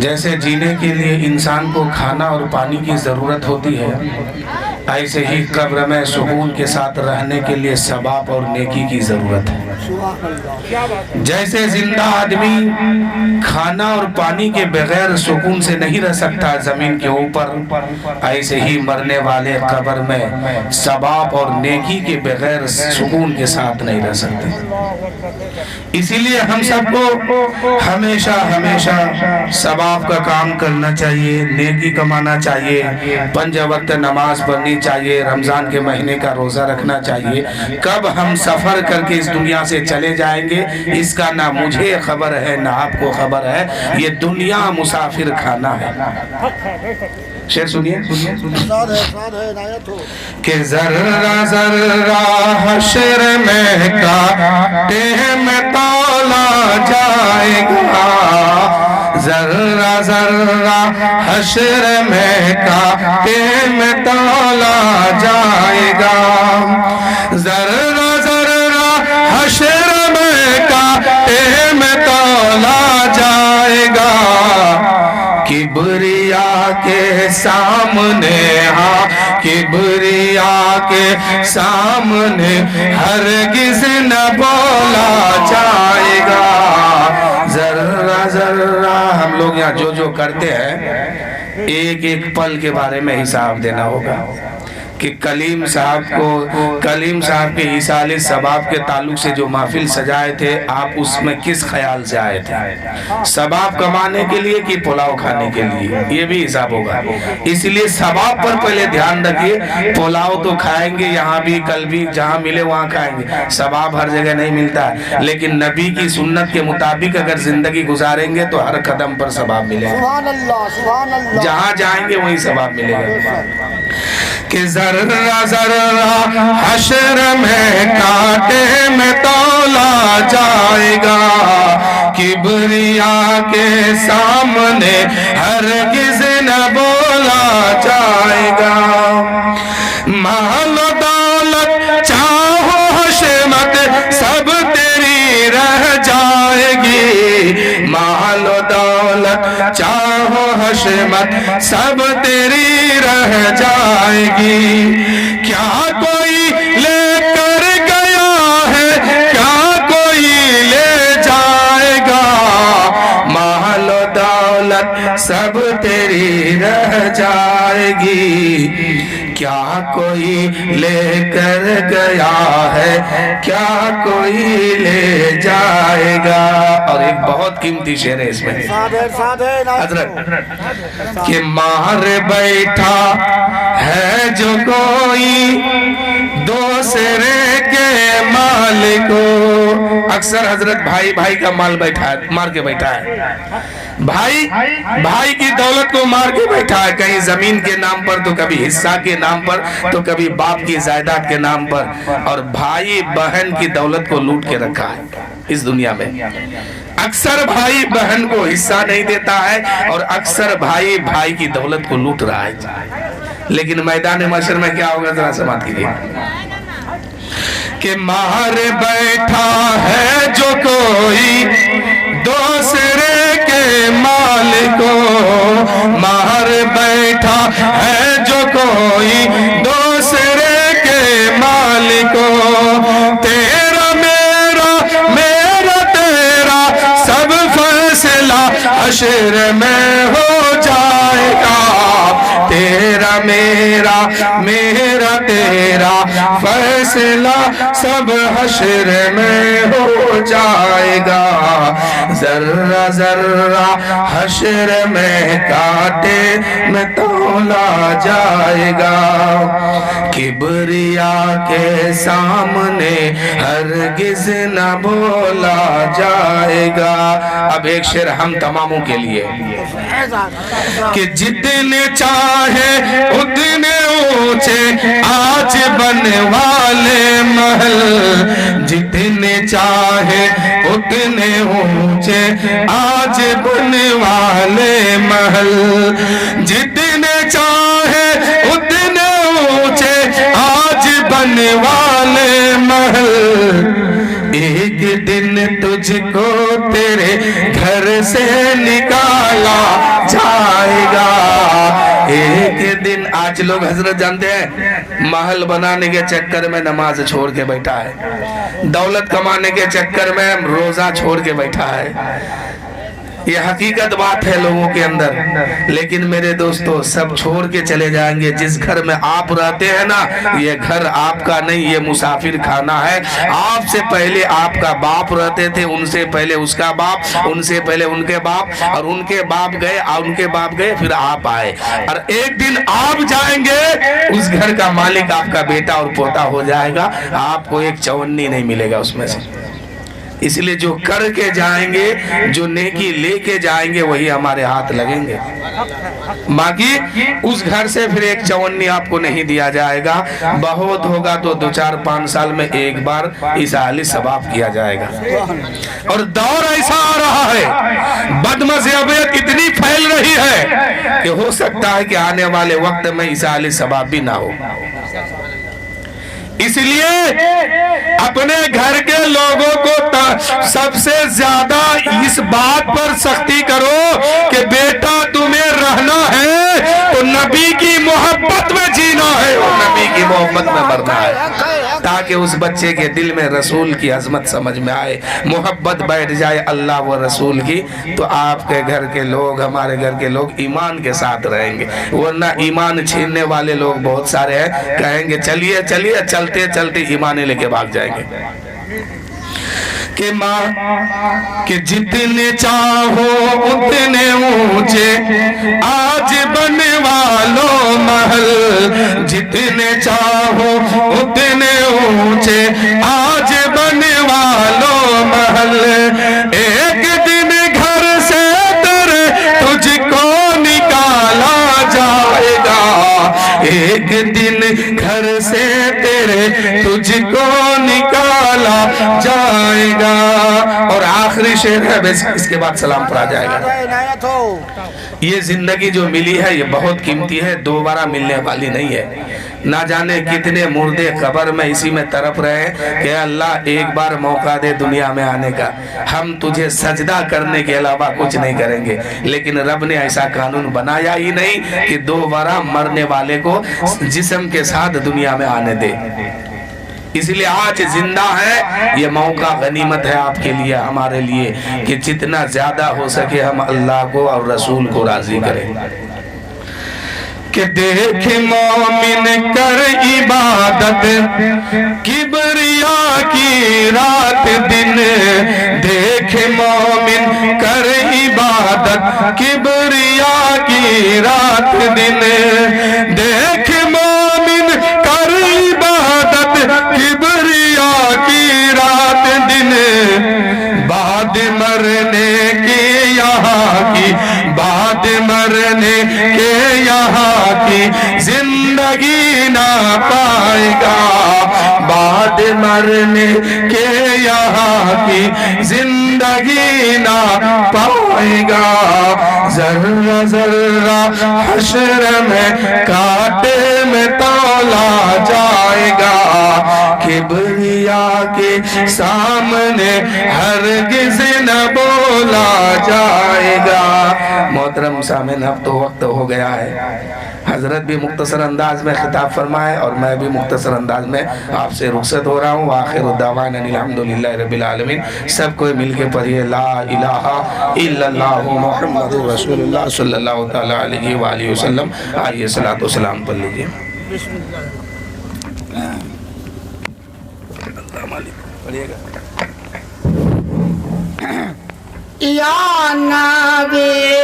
جیسے جینے کے لیے انسان کو کھانا اور پانی کی ضرورت ہوتی ہے، ایسے ہی قبر میں سکون کے ساتھ رہنے کے لیے ثواب اور نیکی کی ضرورت ہے۔ جیسے زندہ آدمی کھانا اور پانی کے بغیر سکون سے نہیں رہ سکتا زمین کے اوپر، ایسے ہی مرنے والے قبر میں ثواب اور نیکی کے بغیر سکون کے ساتھ نہیں رہ سکتے۔ اسی لیے ہم سب کو ہمیشہ ثواب کا کام کرنا چاہیے، نیکی کمانا چاہیے، 5 وقت نماز پڑھنی چاہیے، رمضان کے مہینے کا روزہ رکھنا چاہیے۔ کب ہم سفر کر کے اس دنیا سے چلے جائیں گے اس کا نہ مجھے خبر ہے نہ آپ کو خبر ہے۔ یہ دنیا مسافر خانہ ہے۔ شعر سنیے کہ ذرہ ذرہ حشر میں کانٹے میں تولا جائے گا، ذرہ ذرہ حشر میں کانٹے میں تولا جائے گا، ذرہ ذرہ حشر میں کانٹے میں تولا جائے گا، کبریا کے سامنے ہاں کبریا کے سامنے ہرگز نہ بولا جائے گا، ذرہ ذرہ۔ ہم لوگ یہاں جو کرتے ہیں ایک ایک پل کے بارے میں حساب دینا ہوگا کہ کلیم صاحب کے ایصال ثواب کے تعلق سے جو محفل سجائے تھے آپ اس میں کس خیال سے آئے تھے، ثواب کمانے کے لیے کہ پلاؤ کھانے کے لیے، یہ بھی حساب ہوگا۔ اس لیے ثواب پر پہلے دھیان رکھیے، پلاؤ تو کھائیں گے یہاں بھی کل بھی، جہاں ملے وہاں کھائیں گے، ثواب ہر جگہ نہیں ملتا ہے، لیکن نبی کی سنت کے مطابق اگر زندگی گزاریں گے تو ہر قدم پر ثواب ملے گا، جہاں جائیں گے وہیں ثواب ملے گا۔ کہ ذرہ ذرہ حشر میں کانٹے میں تولا جائے گا، کبریا کے سامنے ہرگز نہ بولا جائے گا، مال و دولت چاہو حشمت سب تیری رہ جائے گی، مال و دولت چاہو حشمت سب تیری رہ جائے گی، کیا کوئی لے کر گیا ہے کیا کوئی لے جائے گا، مال و دولت سب تیری رہ جائے گی، کیا کوئی لے کر گیا ہے کیا کوئی لے جائے گا۔ اور ایک بہت قیمتی شعر ہے اس میں حضرت کہ مار بیٹھا ہے جو کوئی دوسرے کے مال کو، اکثر حضرت بھائی کا مال بیٹھا ہے، مار کے بیٹھا ہے، بھائی کی دولت کو مار کے بیٹھا ہے، کہیں زمین کے نام پر تو کبھی حصہ کے نام پر تو کبھی باپ کی جائیداد کے نام پر، اور بھائی بہن کی دولت کو لوٹ کے رکھا ہے اس دنیا میں۔ اکثر بھائی بہن کو حصہ نہیں دیتا ہے اور اکثر بھائی کی دولت کو لوٹ رہا ہے، لیکن میدان محشر میں کیا ہوگا ذرا سماعت کیجیے کہ مار بیٹھا ہے جو کوئی دوسرے کے مال کو، مار بیٹھا ہے جو کوئی دوسرے کے مال کو، تیرا میرا تیرا سب فیصلہ حشر میں ہو جائے گا، تیرا میرا تیرا فیصلہ سب حشر میں ہو جائے گا، ذرہ ذرہ حشر میں کانٹے میں تولا جائے گا، کبریا کے سامنے ہرگز نہ بولا جائے گا۔ اب ایک شعر ہم تماموں کے لیے کہ جتنے چاہے اتنے اونچے آج بنوا لے محل، جتنے چاہے اتنے اونچے آج بنوا لے محل، جتنے چاہے اتنے اونچے آج بنوا لے محل، ایک دن تجھ کو تیرے گھر سے نکالا आज लोग हजरत जानते हैं, महल बनाने के चक्कर में नमाज छोड़ के बैठा है, दौलत कमाने के चक्कर में रोजा छोड़ के बैठा है। ये हकीकत बात है लोगों के अंदर। लेकिन मेरे दोस्तों, सब छोड़ के चले जाएंगे। जिस घर में आप रहते हैं ना, ये घर आपका नहीं, ये मुसाफिर खाना है। आपसे पहले आपका बाप रहते थे, उनसे पहले उसका बाप, उनसे पहले उनके बाप, और उनके बाप गए और उनके बाप गए, फिर आप आए, और एक दिन आप जाएंगे, उस घर का मालिक आपका बेटा और पोता हो जाएगा। आपको एक चवन्नी नहीं मिलेगा उसमें से। इसलिए जो करके जाएंगे, जो नेकी लेके जाएंगे, वही हमारे हाथ लगेंगे। बाकी उस घर से फिर एक चवन्नी आपको नहीं दिया जाएगा। बहुत होगा तो 2-4-5 साल में एक बार इसाली सवाब किया जाएगा। और दौर ऐसा आ रहा है, बदमज़हबियत इतनी फैल रही है कि हो सकता है कि आने वाले वक्त में इसाली सवाब भी ना हो। इसलिए अपने घर के लोगों को सबसे ज्यादा इस बात पर सख्ती करो कि बेटा तुम्हें रहना है तो नबी की मोहब्बत में जीना है और नबी की मोहब्बत में मरना है, ताकि उस बच्चे के दिल में रसूल की अजमत समझ में आए, मोहब्बत बैठ जाए अल्लाह व रसूल की। तो आपके घर के लोग, हमारे घर के लोग ईमान के साथ रहेंगे। वरना ईमान छीनने वाले लोग बहुत सारे हैं, कहेंगे चलिए चलिए, चलते चलते ईमान लेके भाग जाएंगे। कि माँ कि जितने चाहो उतने ऊंचे आज बनवा लो महल, जितने चाहो उतने ऊंचे आज बनवा लो महल। एक दिन घर से तेरे तुझको निकाला जाएगा, एक दिन घर से तेरे तुझको निकाला जाएगा। और आखिरी शेर है, बस इसके बाद सलाम पढ़ा जाएगा। ये जिंदगी जो मिली है ये बहुत कीमती है, दोबारा मिलने वाली नहीं है। ना जाने कितने मुर्दे कब्र में इसी में तड़प रहे हैं कि अल्लाह एक बार मौका दे दुनिया में आने का, हम तुझे सजदा करने के अलावा कुछ नहीं करेंगे। लेकिन रब ने ऐसा कानून बनाया ही नहीं कि दोबारा मरने वाले को जिस्म के साथ दुनिया में आने दे। इसलिए आज जिंदा है, ये मौका गनीमत है आपके लिए, हमारे लिए, कि जितना ज्यादा हो सके हम अल्लाह को और रसूल को राजी करें। कि देख मोमिन कर इबादत किबरिया की रात दिन, देख मोमिन कर इबादत किबरिया की रात दिन, देख मोमिन कर इबादत किबरिया की रात दिन। बाद मरने के यहाँ की, बाद मरने के यहाँ की जिंदगी ना पाएगा, बाद मरने के यहाँ की जिंदगी ना पाएगा। जर्रा जर्रा हश्र में कांटे में तौला जाएगा, किबरिया के सामने हरगिज़ न बोला जाएगा। मोहतरम सामिन, अब तो वक्त हो गया है। हजरत भी मुख्तसर अंदाज में खिताब फरमाए और मैं भी मुख्तसर अंदाज में आपसे रुखसत हो रहा हूँ। आखिर दावाना अल्हम्दुलिल्लाह रब्बिल आलमीन। सब कोई मिलके पढ़िए ला इलाहा इल्लल्लाह मुहम्मदुर रसूलुल्लाह सल्लल्लाहु तआला अलैहि व आलिहि वसल्लम। आइए सलात व सलाम पढ़ लीजिए। या नबी